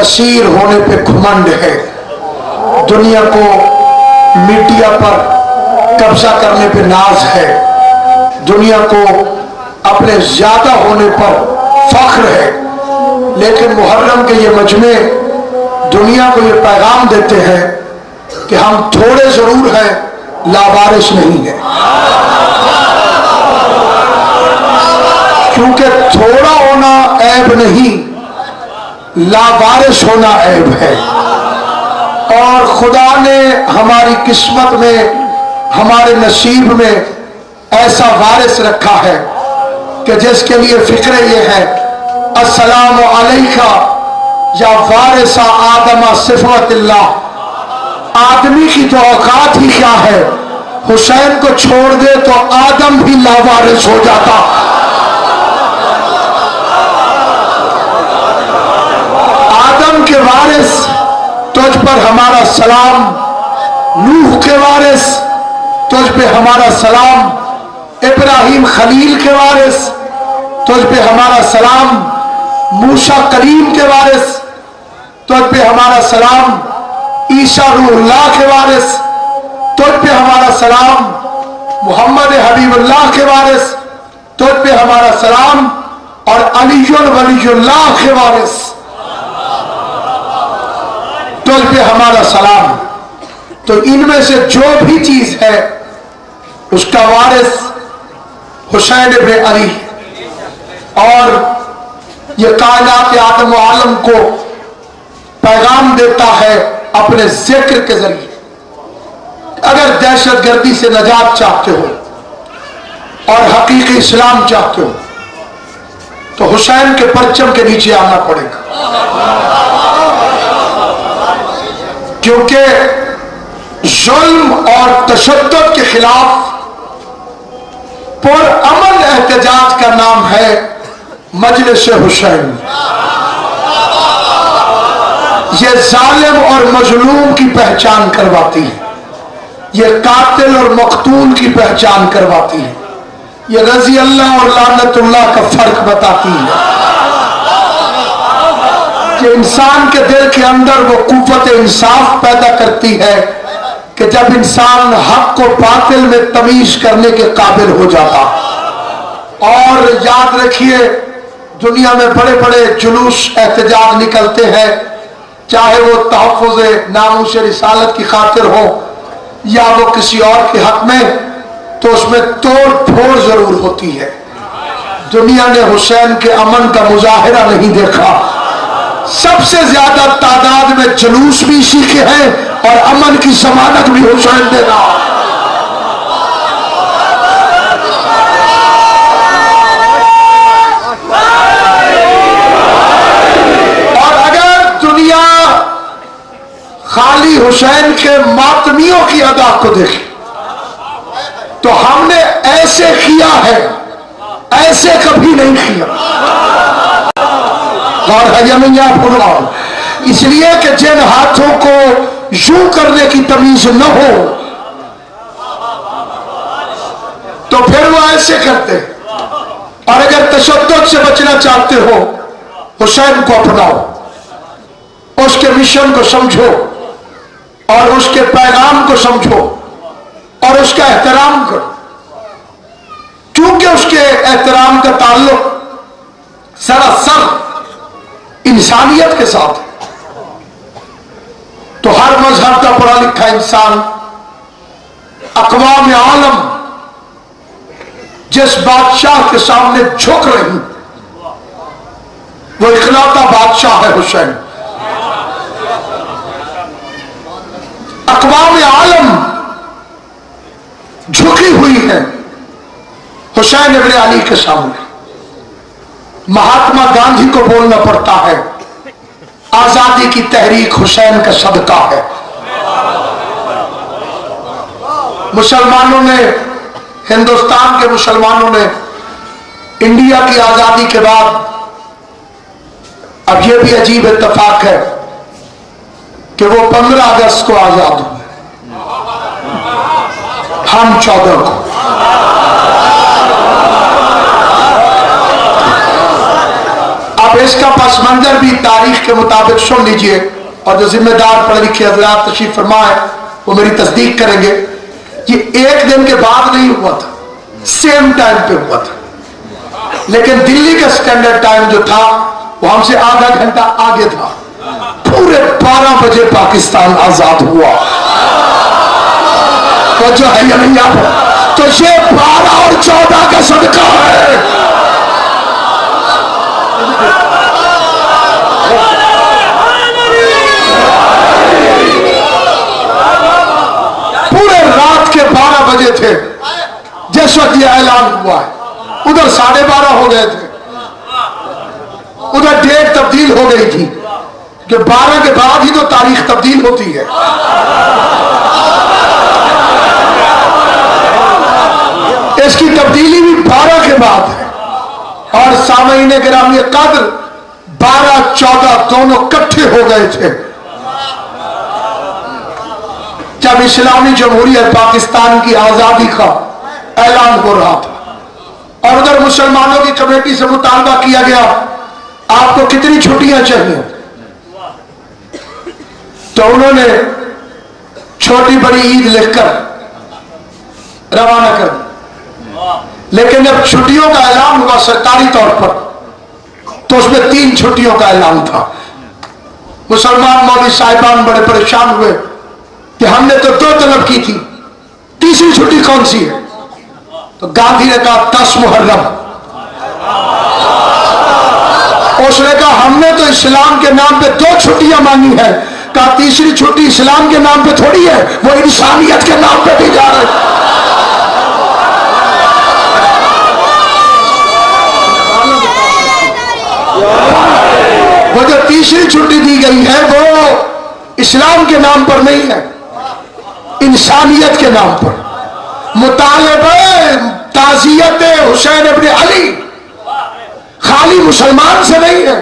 नसीर होने पे घुमंड है, दुनिया को मीडिया पर कब्जा करने पे नाज है, दुनिया को अपने ज्यादा होने पर फख्र है। लेकिन मुहर्रम के ये मजमे दुनिया को ये पैगाम देते हैं कि हम थोड़े जरूर हैं, लावारिस नहीं है। क्योंकि थोड़ा होना ऐब नहीं, लावारिस होना ऐब है। और खुदा ने हमारी किस्मत में, हमारे नसीब में ऐसा वारिस रखा है कि जिसके लिए फिक्र ये है, अस्सलामु अलैका या वारिसा आदमा सिफवतिल्लाह। आदमी की तो औकात ही क्या है, हुसैन को छोड़ दे तो आदम भी लावारिस हो जाता। आदम के वारिस तुझ पर हमारा सलाम, नूह के वारिस तुझ पे हमारा सलाम, इब्राहिम खलील के वारिस तुझ पे हमारा सलाम, मूसा करीम के वारिस तुझ पे हमारा सलाम, ईसा रूहुल्लाह के वारिस तुझ पे हमारा सलाम, मोहम्मद हबीबुल्लाह के वारिस तुझ पे हमारा सलाम, और अलीयुल वलीयुल्लाह के वारिस तुझ पे हमारा सलाम। तो इनमें से जो भी चीज है उसका वारिस हुसैन इब्न अली। और ये कायनात आदम व आलम को पैगाम देता है अपने जिक्र के जरिए। अगर दहशतगर्दी से नजात चाहते हो और हकीकी इस्लाम चाहते हो तो हुसैन के परचम के नीचे आना पड़ेगा। क्योंकि जुल्म और तशद्दुद के खिलाफ पुरअमन एहतजाज का नाम है मजलिस हुसैन। ये जालिम और मजलूम की पहचान करवाती है, ये कातिल और मकतूल की पहचान करवाती है, ये रजी अल्लाह और लानतुल्लाह का फर्क बताती है। कि इंसान के दिल के अंदर वो कुव्वत इंसाफ पैदा करती है कि जब इंसान हक को बातिल में तमीज करने के काबिल हो जाता। और याद रखिए, दुनिया में बड़े बड़े जुलूस एहतजाज निकलते हैं, चाहे वो तहफ़्फ़ुज़े नामूस रिसालत की खातिर हो या वो किसी और के हक में, तो उसमें तोड़ फोड़ जरूर होती है। दुनिया ने हुसैन के अमन का मुजाहिरा नहीं देखा। सबसे ज्यादा तादाद में जुलूस भी सीखे हैं और अमन की जमानत भी हुसैन ने रहा। और अगर दुनिया खाली हुसैन के मातमियों की अदा को देखे तो हमने ऐसे किया है, ऐसे कभी नहीं किया। और हजमिया फुरवाओ, इसलिए कि जिन हाथों को यूं करने की तमीज न हो तो फिर वो ऐसे करते। और अगर तशद्दुद से बचना चाहते हो, हुसैन को अपनाओ, उसके मिशन को समझो और उसके पैगाम को समझो और उसका एहतराम करो। क्योंकि उसके एहतराम का ताल्लुक सरासर इंसानियत के साथ है। तो हर मजहब का पढ़ा लिखा इंसान, अक़वाम आलम जिस बादशाह के सामने झुक रही, वो इखलाता बादशाह है हुसैन। अक़वाम आलम झुकी हुई है हुसैन इब्न अली के सामने। महात्मा गांधी को बोलना पड़ता है, आजादी की तहरीक हुसैन का सदका है। मुसलमानों ने, हिंदुस्तान के मुसलमानों ने इंडिया की आजादी के बाद, अब यह भी अजीब इत्तेफाक है कि वो 15 अगस्त को आजाद हुए, हम 14 को। अब अब इसका पस मंजर भी तारीख के मुताबिक सुन लीजिए, और जो जिम्मेदार पढ़े लिखे हजरात तशरीफ फरमाए वो मेरी तस्दीक करेंगे। ये एक दिन के बाद नहीं हुआ था, सेम टाइम पे हुआ था, लेकिन दिल्ली का स्टैंडर्ड टाइम जो था वो हमसे आधा घंटा आगे था। पूरे 12 बजे पाकिस्तान आजाद हुआ। तो जो है या नहीं आप, तो ये 12 और 14 का सदका है। पूरे रात के 12 बजे थे जिस वक्त यह ऐलान हुआ है। उधर 12:30 हो गए थे, उधर डेट तब्दील हो गई थी कि 12 के बाद ही तो तारीख तब्दील होती है। इसकी तब्दीली भी 12 के बाद है। और सामईन गिरामी कद्र 12-14 दोनों इकट्ठे हो गए थे जब इस्लामी जमहूरियत पाकिस्तान की आजादी का ऐलान हो रहा था। और उधर मुसलमानों की कमेटी से मुतालबा किया गया आपको कितनी छुट्टियां चाहिए, तो उन्होंने छोटी बड़ी ईद लिखकर रवाना कर दी। लेकिन जब छुट्टियों का ऐलान हुआ सरकारी तौर पर, तो उसमें 3 छुट्टियों का ऐलान था। मुसलमान मौलवी साहिबान बड़े परेशान हुए कि हमने तो 2 तलब की थी, तीसरी छुट्टी कौन सी है? तो गांधी ने कहा 10 मुहर्रम। उसने कहा हमने तो इस्लाम के नाम पे 2 छुट्टियां मांगी है। कहा तीसरी छुट्टी इस्लाम के नाम पे थोड़ी है, वो इंसानियत के नाम पे दी जा रही है। वो जो तीसरी छुट्टी दी गई है वो इस्लाम के नाम पर नहीं है, इंसानियत के नाम पर। मुतालिबे ताज़ियत हुसैन इब्न अली खाली मुसलमान से नहीं है।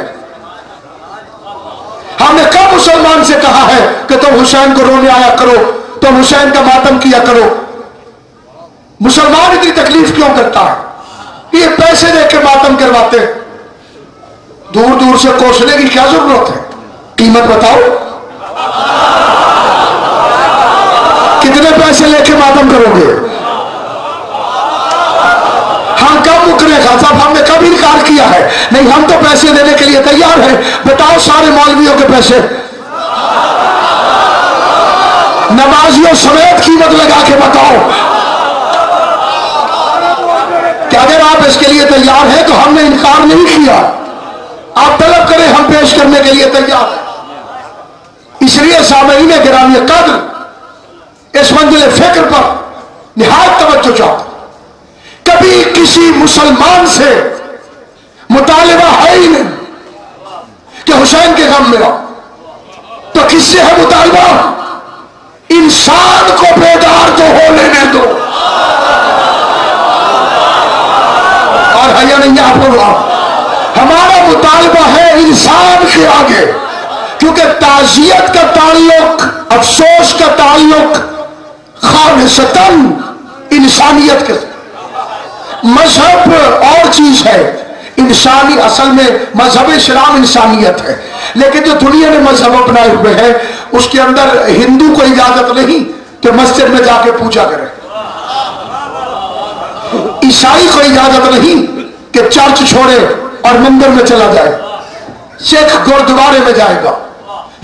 हमने कब मुसलमान से कहा है कि तुम हुसैन को रोने आया करो, तुम हुसैन का मातम किया करो? मुसलमान इतनी तकलीफ क्यों करता है? ये पैसे दे के मातम करवाते, दूर दूर से कोसने की क्या जरूरत है? कीमत बताओ, कितने पैसे लेके मातम करोगे? हम कब मुकरे खान साहब, हमने कब इनकार किया है? नहीं, हम तो पैसे देने के लिए तैयार हैं। बताओ सारे मौलवियों के पैसे, नमाजियों समेत कीमत लगा के बताओ कि अगर आप इसके लिए तैयार हैं तो हमने इनकार नहीं किया। आप तलब करें, हम पेश करने के लिए तैयार हैं। इसलिए सामईन गिरामी कद्र इस मंजिल फिक्र पर निहायत तवज्जो चाहते। कभी किसी मुसलमान से मुतालिबा है ही नहीं कि हुसैन के गम में रहो, तो किससे है मुतालिबा? इंसान को बेदार तो हो लेने दो। और है या नहीं आपको? हमारा मुतालिबा है इंसान के आगे, क्योंकि ताज़ियत का ताल्लुक, अफसोस का ताल्लुक खालिसतन इंसानियत के। मजहब और चीज है, इंसानी असल में मजहब इस्लाम इंसानियत है। लेकिन जो दुनिया ने मजहब अपनाए हुए हैं उसके अंदर हिंदू को इजाजत नहीं कि मस्जिद में जाके पूजा करे, ईसाई को इजाजत नहीं कि चर्च छोड़े और मंदिर में चला जाए। सिख गुरुद्वारे में जाएगा,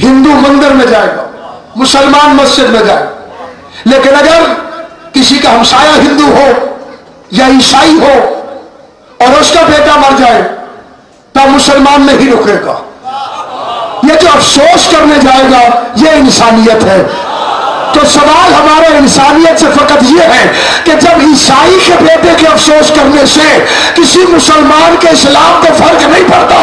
हिंदू मंदिर में जाएगा, मुसलमान मस्जिद में जाएगा। लेकिन अगर किसी का हमसाया हिंदू हो या ईसाई हो और उसका बेटा मर जाए तो मुसलमान नहीं रुकेगा। ये जो अफसोस करने जाएगा ये इंसानियत है। तो सवाल हमारा इंसानियत से फकत ये है कि जब ईसाई के बेटे के अफसोस करने से किसी मुसलमान के इस्लाम को फर्क नहीं पड़ता,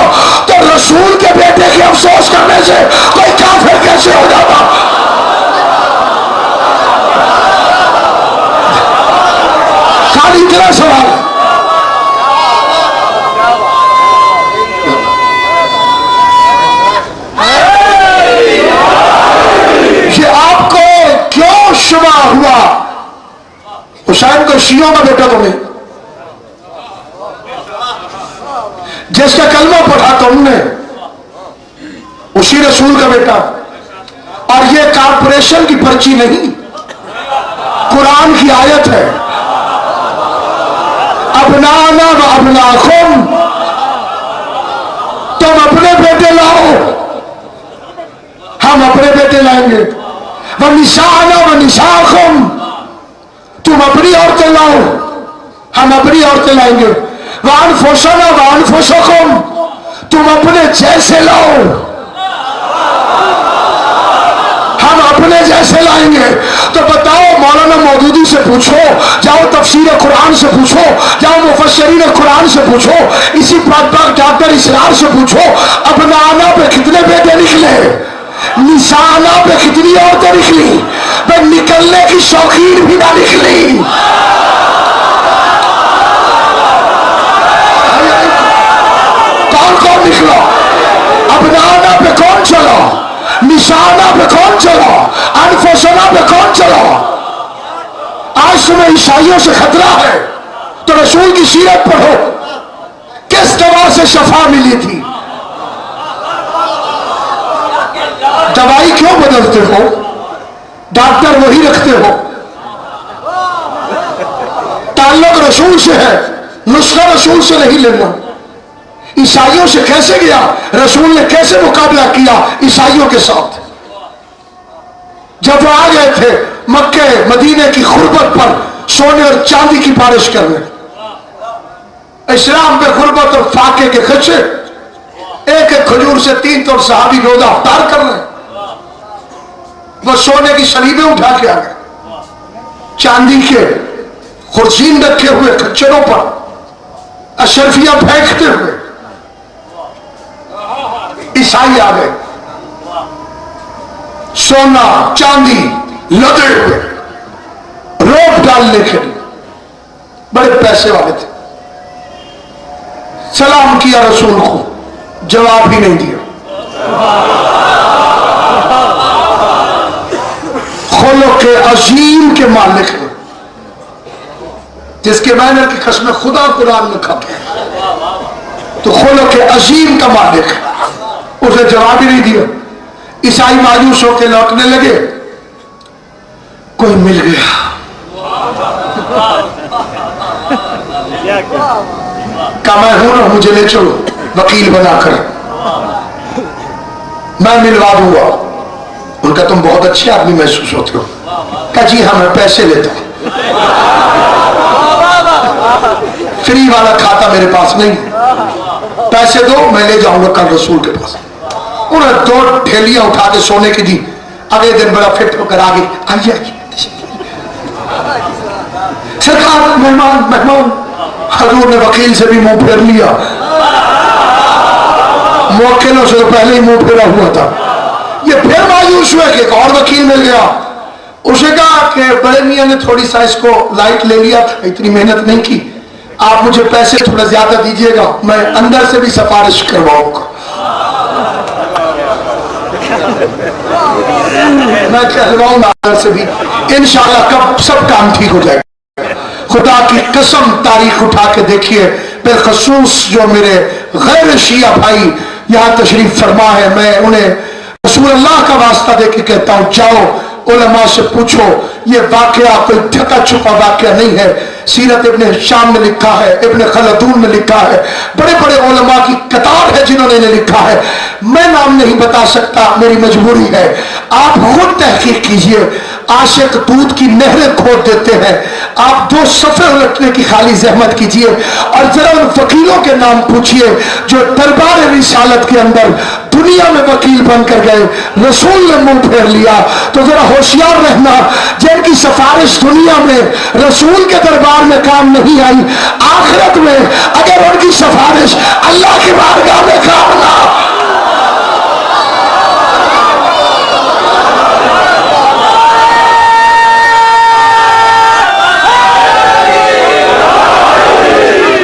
तो रसूल के बेटे के अफसोस करने से कोई काफिर कैसे हो जाता? खाली इतना सवाल। ये आपको क्यों शुबा हुआ हुसैन को शियों का बेटा तो नहीं? जिसका कलमा पढ़ा तुमने, उसी रसूल का बेटा। और ये कारपोरेशन की पर्ची नहीं, कुरान की आयत है। अबनाना व अबनाकुम, तुम अपने बेटे लाओ, हम अपने बेटे लाएंगे। व निशाना व निशाकुम, तुम अपनी औरतें लाओ, हम अपनी औरतें लाएंगे। व अनफुसना व अनफुसकुम, तुम अपने जैसे लाओ, हम अपने जैसे लाएंगे। तो बताओ, मौलाना मौदूदी से पूछो, जाओ तफसीर कुरान से पूछो, जाओ मुफस्सिरीन कुरान से पूछो, इसी डॉक्टर इसरार से पूछो, अबनाना पे कितने बेटे निकले, निशाना पे कितनी औरतें निकली, पर निकलने की शौकीन भी ना निकली। कौन कौन निकला? अबनाना पे कौन चला, निशाना पे कौन चला, अनफुसना पे कौन चला? आज तुम्हें ईसाइयों से खतरा है तो रसूल की सीरत पढ़ो, किस दवा से शफा मिली थी। दवाई क्यों बदलते हो, डॉक्टर वही रखते हो। ताल्लुक रसूल से है, नुस्खा रसूल से नहीं लेना। ईसाइयों से कैसे गया रसूल ने, कैसे मुकाबला किया ईसाइयों के साथ। जब वो आ गए थे मक्के मदीने की गुर्बत पर सोने और चांदी की बारिश करने, इस्लाम पे गुर्बत और फाके के खर्चे, एक एक खजूर से 3 सहाबी रोजा अफ्तार कर रहे, वो सोने की सलीबें उठा के आ गए, चांदी के खुर्सीन रखे हुए खच्चरों पर अशरफियां फेंकते हुए ईसाई आ गए, सोना चांदी लदे हुए, रोप डालने के लिए। बड़े पैसे वाले थे। सलाम किया रसूल को, जवाब ही नहीं दिया। खुलुक़ के अजीम के मालिक ने, जिसके मैंने की कसम खुदा कुरान में खा, तो खुलुक़ के अजीम का मालिक, उसने जवाब ही नहीं दिया। ईसाई मायूस होकर लौटने लगे, कोई मिल गया। कहा मैं हूं ना, मुझे ले चलो वकील बनाकर, मैं मिलवा दूंगा। उनका तुम बहुत अच्छे आदमी महसूस होते हो। कहा जी हाँ, मैं पैसे लेता हूं, फ्री वाला खाता मेरे पास नहीं, पैसे दो, मैं ले जाऊंगा कल रसूल के पास। उन्हें 2 ठेलियां उठा के सोने की दी। अगले दिन बड़ा फिट होकर आ गई, आइए सरकार, मेहमान मेहमान। हजूर ने वकील से भी मुंह फेर लिया, मुवक्किलों से तो पहले ही मुंह फेरा हुआ था। ये फिर मायूस हुए कि एक और वकील मिल गया। उसे कहा कि बड़े मियां ने थोड़ी सा इसको लाइट ले लिया था, इतनी मेहनत नहीं की, आप मुझे पैसे थोड़ा ज्यादा दीजिएगा, मैं अंदर से भी सिफारिश करवाऊंगा। मैं कहलवाऊंगा अंदर से भी, इंशाअल्लाह कब सब काम ठीक हो जाएगा। खुदा की कसम, तारीख उठा के देखिए, बिलखसूस जो मेरे गैर शिया भाई यहाँ तशरीफ फरमा है, मैं उन्हें रसूल अल्लाह का वास्ता दे के कहता हूँ, जाओ उलमा से पूछो, ये वाकया कोई ढका छुपा वाकया नहीं है। सीरत इब्ने शाम में लिखा है, इब्ने खलदून में लिखा है, बड़े बड़े उलमा की कतार है जिन्होंने लिखा है। मैं नाम नहीं बता सकता, मेरी मजबूरी है। आप खुद तहकीक कीजिए। आशिक दूध की नहरें खोद देते हैं, आप 2 सफे उलटने की खाली जहमत कीजिए और जरा उन वकीलों के नाम पूछिए जो दरबार रिसालत के अंदर दुनिया में वकील बनकर गए, रसूल ने मुंह फेर लिया। तो जरा होशियार रहना, जिनकी सिफारिश दुनिया में रसूल के दरबार में काम नहीं आई, आखिरत में अगर उनकी सिफारिश अल्लाह की बारगाह में काम ना।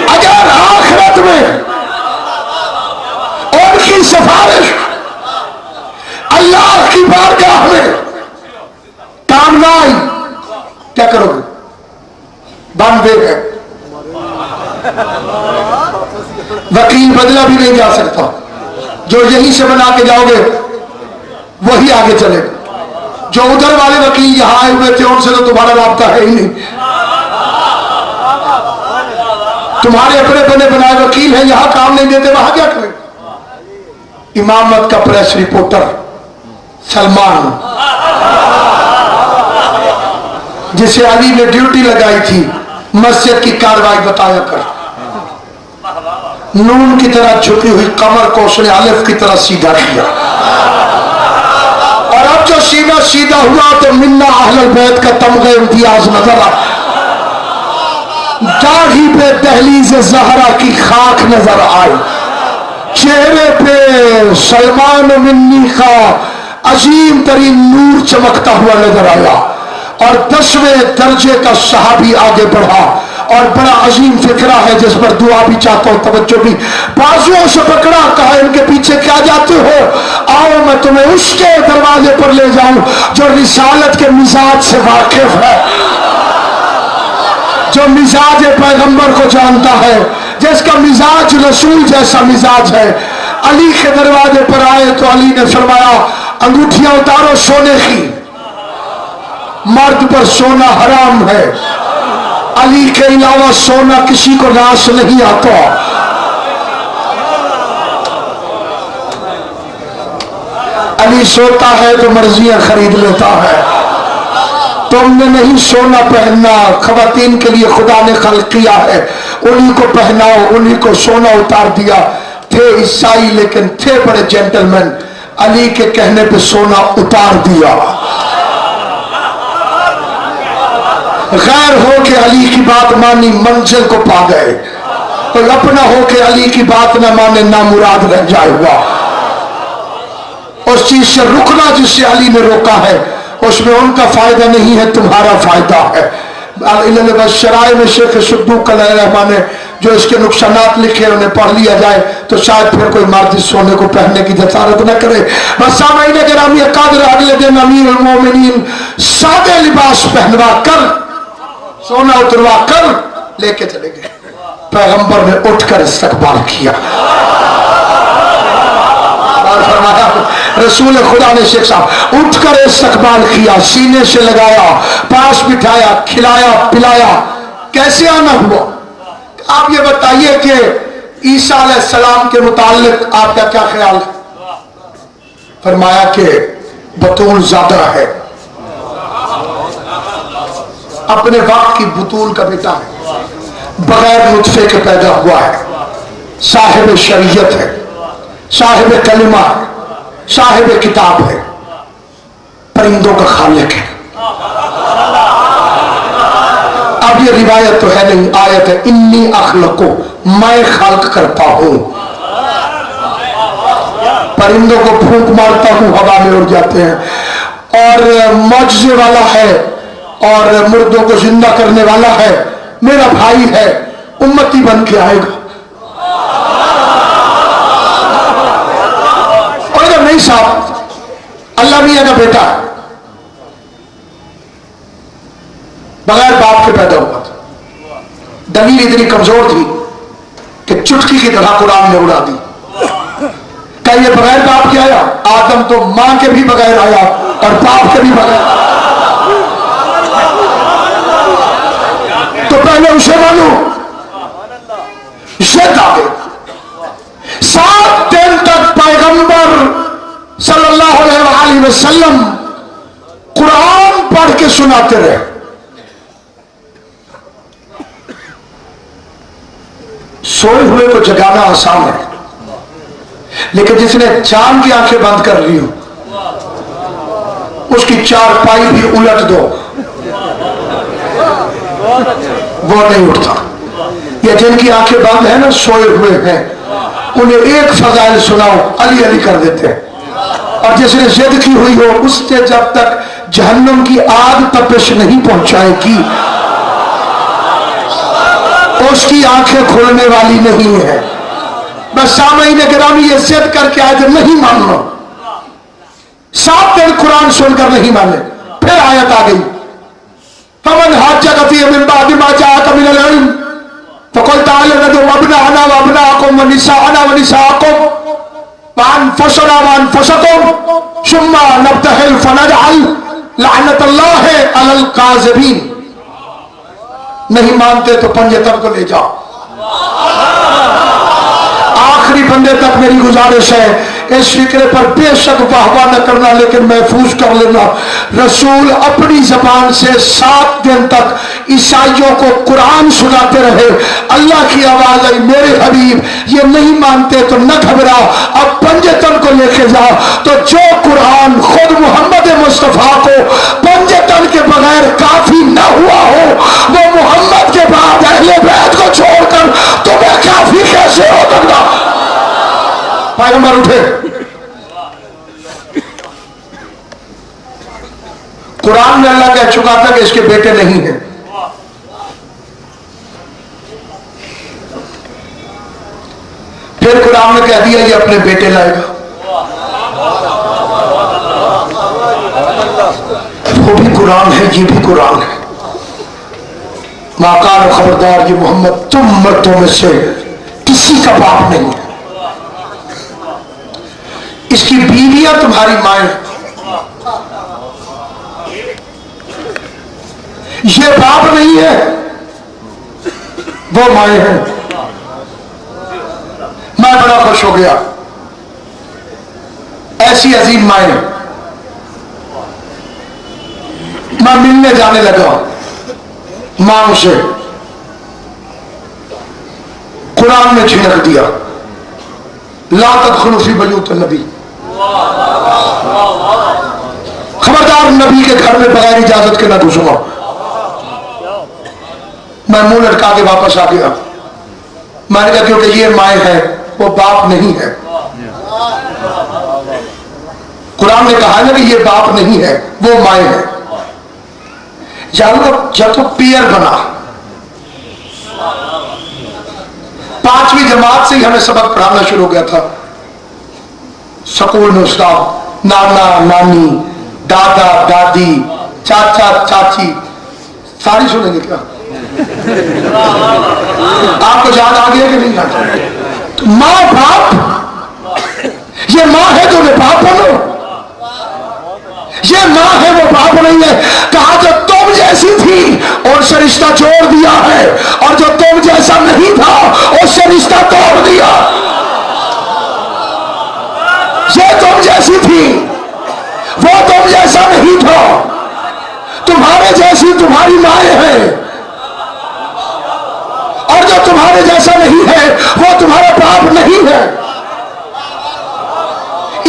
अगर आखिरत में उनकी सिफारिश अल्लाह की बारगाह में काम ना आई, क्या करोगे? बांध दे गए। वकील बदला भी नहीं जा सकता। जो यहीं से बना के जाओगे वही आगे चलेगा। जो उधर वाले वकील यहां आए हुए थे उनसे तो तुम्हारा राब्ता है ही नहीं। तुम्हारे अपने बने बनाए वकील हैं, यहां काम नहीं देते, वहां क्या करें। इमामत का प्रेस रिपोर्टर सलमान, जिसे अली ने ड्यूटी लगाई थी मस्जिद की कार्रवाई बताया कर, नून की तरह झुकी हुई कमर को उसने अलिफ की तरह सीधा किया। और अब जो सीना सीधा हुआ तो मिन्ना अहलुल बैत का तमगा इम्तियाज नजर आ, दाढ़ी पे दहलीज ज़हरा की खाक नजर आई, चेहरे पे सलमान मिन्नी का अजीम तरीन नूर चमकता हुआ नजर आया। और 10वें दर्जे का सहाबी आगे बढ़ा और बड़ा अजीम फिक्रा है जिस पर दुआ भी चाहता हूं, तवज्जो भी। बाजुओं से पकड़ा, कहा इनके पीछे क्या जाते हो, आओ मैं तुम्हें उसके दरवाजे पर ले जाऊं जो रिसालत के मिजाज से वाकिफ है, जो मिजाज पैगंबर को जानता है, जिसका मिजाज रसूल जैसा मिजाज है। अली के दरवाजे पर आए तो अली ने फरमाया अंगूठियां उतारो सोने की, मर्द पर सोना हराम है, अली के अलावा सोना किसी को नाश नहीं आता। अली सोता है तो मर्जियां खरीद लेता है, तुमने नहीं सोना पहनना, खवातीन के लिए खुदा ने खल्क किया है, उन्हीं को पहनाओ, उन्हीं को सोना उतार दिया। थे ईसाई लेकिन थे बड़े जेंटलमैन, अली के कहने पे सोना उतार दिया। गैर हो के अली की बात मानी, मंजिल को पा गए। तो अपना हो के अली की बात ना माने, ना मुराद रह जाए हुआ। उस चीज से रुकना जिससे अली ने रोका है, उसमें उनका फायदा नहीं है, तुम्हारा फायदा है। शराय में शेख सुद्दूक रहमान ने जो इसके नुकसानात लिखे उन्हें पढ़ लिया जाए तो शायद फिर कोई मर्द सोने को पहनने की जसारत न करे। बस सामईन गिरामी कादर अगले दिन अमीरुल मोमिनीन सादे लिबास पहनवा कर, सोना उतरवा कर लेके चले गए। पैगंबर ने उठकर इस्तकबाल किया। फरमाया रसूल खुदा ने शेख साहब उठकर इस्तकबाल किया, सीने से लगाया, पास बिठाया, खिलाया पिलाया। कैसे आना हुआ? आप ये बताइए कि ईसा अलैहिस्सलाम के मुताल्लिक आपका क्या ख्याल है? फरमाया कि बतूल ज्यादा है, अपने वक्त की बतूल का बेटा है, बगैर नुत्फे के पैदा हुआ है, साहिब शरीयत है, साहिब कलिमा है, साहिब किताब है, परिंदों का खालिक है। अब ये रिवायत तो है नहीं, आयत है, इन्नी अखलको, मैं खाल्क करता हूं, परिंदों को फूंक मारता हूं, हवा में उड़ जाते हैं, और मौजज़े वाला है और मुर्दों को जिंदा करने वाला है, मेरा भाई है, उम्मती बन के आएगा। और नहीं साहब, अल्लाह मियां का बेटा है, बगैर बाप के पैदा हुआ था। दलील इतनी कमजोर थी कि चुटकी की तरह कुरान ने उड़ा दी। क्या ये बगैर बाप के आया? आदम तो मां के भी बगैर आया और बाप के भी बगैर। तो पहले उसे मानो, ये दावे 7 दिन तक पैगंबर सल्लल्लाहु अलैहि वसल्लम कुरान पढ़ के सुनाते रहे। सोए हुए को जगाना आसान है, लेकिन जिसने चांद की आंखें बंद कर ली हो उसकी 4 पाई भी उलट दो, वो नहीं उठता। ये जिनकी आंखें बंद है ना, सोए हुए हैं, उन्हें एक फजाइल सुनाओ, अली अली कर देते हैं। और जिसने जिद की हुई हो उससे जब तक जहन्नम की आग तपिश नहीं पहुंचाएगी उसकी आंखें खुलने वाली नहीं है। बस सामईन गिरामी ये जिद करके आए थे, नहीं मानना, 7 दिन कुरान सुनकर नहीं माने। फिर आयत आ गई, फमन हाज्जक फीह मिन बादि मा जाअक मिनल इल्म, तो कुल ताले न दो अबना आना वबना आकुम व निसा आना व निसा आकुम वान फसना वान फसकुम शुम्मा नब्तहिल फनजअल लअनतल्लाह अलल काज़िबीन। नहीं मानते तो पंजे तक ले जाओ। आखिरी बंदे तक मेरी गुजारिश है, इस फिक्रे पर बेशक वाहवा न करना लेकिन महफूज कर लेना। रसूल अपनी जबान से 7 दिन तक ईसाइयों को कुरान सुनाते रहे। अल्लाह की आवाज आई, मेरे हबीब ये नहीं मानते तो न घबराओ, अब पंजतन को लेके जाओ। तो जो कुरान खुद मोहम्मद मुस्तफा को पंजतन के बगैर काफी न हुआ हो, वो मोहम्मद के बाद अहले बैत को छोड़कर तुम्हें काफी कैसे हो सकता? पैगंबर उठे, कुरान में अल्लाह कह चुका था कि इसके बेटे नहीं हैं। फिर कुरान ने कह दिया ये अपने बेटे लाएगा। वो भी कुरान है, ये भी कुरान है। माकान खबरदार, ये मोहम्मद तुम मर्दों में से किसी का बाप नहीं है। इसकी बीवियां तुम्हारी माएं, ये बाप नहीं है, वो माएं हैं। मैं बड़ा खुश हो गया, ऐसी अजीम माएं। मैं मिलने जाने लगा मां से, कुरान ने छिड़क दिया ला तदखुलू फी बयूत नबी, खबरदार नबी के घर में बगैर इजाजत के ना घुसूंगा। मैं मुंह लटका के वापस आ गया। मैंने कहा क्योंकि ये माए है, वो बाप नहीं है। कुरान ने कहा ना कि ये बाप नहीं है, वो माए है। जब तो पियर बना, 5वीं जमात से ही हमें सबक पढ़ाना शुरू हो गया था। स्कूल में उस्ताद नाना नानी दादा दादी चाचा चाची सारी सुनेंगे क्या? आपको याद आ गया कि नहीं आता? तो माँ बाप, ये माँ है तो वे बाप बनो, ये माँ है वो बाप नहीं है। कहा जो तुम जैसी थी उनसे रिश्ता जोड़ दिया है, और जो तुम जैसा नहीं था उससे रिश्ता तोड़ दिया। ये तुम जैसी थी, वो तुम जैसा नहीं था। तुम्हारे जैसी तुम्हारी माएं हैं, और जो तुम्हारे जैसा नहीं है वो तुम्हारा बाप नहीं है।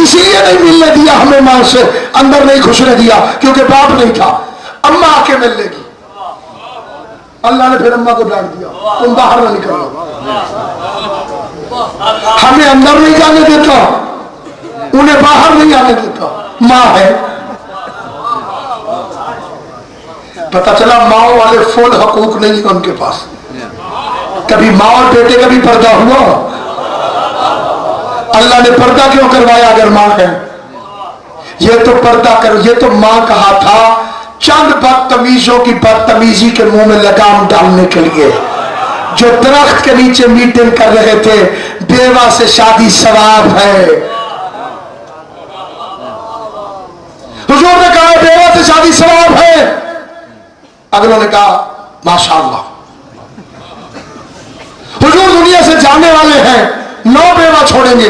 इसीलिए नहीं मिलने दिया हमें मां से, अंदर नहीं घुसने दिया क्योंकि बाप नहीं था। अम्मा आके मिल लेगी। अल्लाह ने फिर अम्मा को डांट दिया, तुम बाहर ना निकलो। हमें अंदर नहीं जाने देता, उन्हें बाहर नहीं आने देता। माँ है। पता चला माओ वाले फुल हकूक नहीं है उनके पास। कभी माँ और बेटे का भी पर्दा हुआ? अल्लाह ने पर्दा क्यों करवाया अगर माँ है? ये तो पर्दा करो, ये तो माँ कहा था चंद बदतमीजों की बदतमीजी के मुंह में लगाम डालने के लिए, जो दरख्त के नीचे मीटिंग कर रहे थे। बेवा से शादी सवाब है। हुजूर ने कहा बेवा से शादी सवाब है। अगलों ने कहा माशाअल्लाह। हुजूर दुनिया से जाने वाले हैं, 9 बेवा छोड़ेंगे,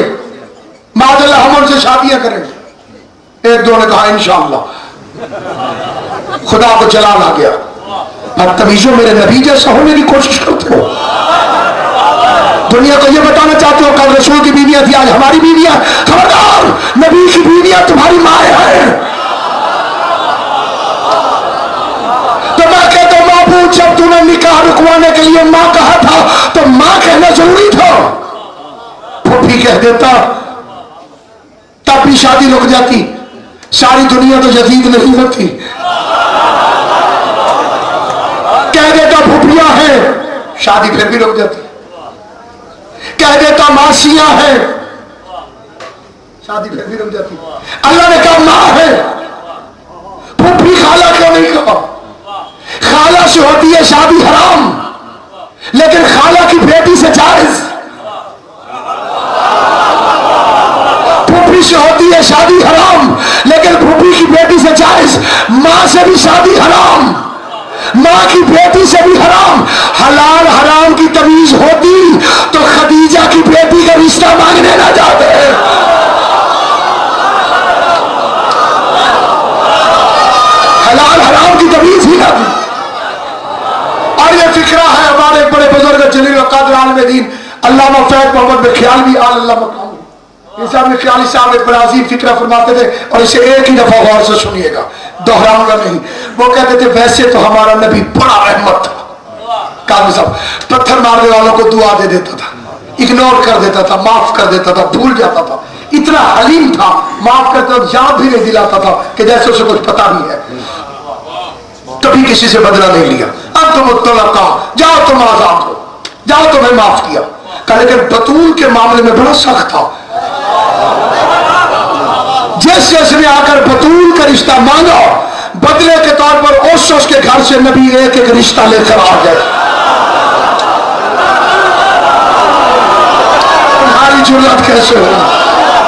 मादल्ला हम उनसे शादियां करेंगे। एक दो ने कहा इंशाअल्लाह। खुदा को जलाल आ गया। बदतमीजों, मेरे नबी जैसा होने की कोशिश करते हो। दुनिया को ये बताना चाहते हो कल रसूल की बीवियां थी, आज हमारी बीवियां। खबरदार, नबी की बीवियां तुम्हारी माएं हैं। तो मैं कहता हूं बाबू, जब तूने निकाह रुकवाने के लिए मां कहा था तो मां कहना जरूरी था। फूफी कह देता तब भी शादी रुक जाती। सारी दुनिया तो यजीद नहीं होती। कह देता फूफियां है, शादी फिर भी रुक जाती। कह देता मासियां है, शादी फिर भी रुक जाती। अल्लाह ने कहा मां है। फूफी खाला क्यों नहीं कहा? खाला से होती है शादी हराम, लेकिन खाला की बेटी से जायज, फूफी से होती है शादी हराम, लेकिन फूफी की बेटी से जायज। मां से भी शादी हराम, मां की बेटी से भी हराम। हलाल हराम की तमीज होती तो खदीजा की बेटी का रिश्ता मांगने ना जाते। हलाल हराम की तमीज ही ना थी। और ये फिक्रा है हमारे बड़े बुजुर्ग जलील क़द्र आलिम दीन अल्लामा फैज मोहम्मद बिख्यालवी अल्लाह मकाम में ख्याली साहब एक बड़ा अजीब फिक्रा फरमाते थे, और इसे एक ही दफा गौर से सुनिएगा, दोहराऊंगा नहीं। वो कहते थे वैसे तो हमारा नबी बड़ा रहमत था, काजी साहब पत्थर मारने वालों को दुआ दे देता था, इग्नोर कर देता था, माफ कर देता था, भूल जाता था, इतना हलीम था, माफ करता था, याद भी नहीं दिलाता था कि जैसे उसे कुछ पता नहीं है। कभी किसी से बदला नहीं लिया। अब तुम मुत्तलका, जाओ तुम आजाद हो, जाओ तुम्हें माफ किया। लेकिन बतूल के मामले में बड़ा सख्त था। जिस ने आकर बतूल का रिश्ता मांगा, बदले के तौर पर उसके घर से नबी एक एक रिश्ता लेकर आ गए। तुम्हारी जुर्रत कैसे हुई,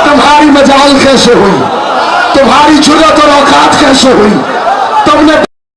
तुम्हारी मजाल कैसे हुई, तुम्हारी जुर्रत और औकात कैसे हुई, तुमने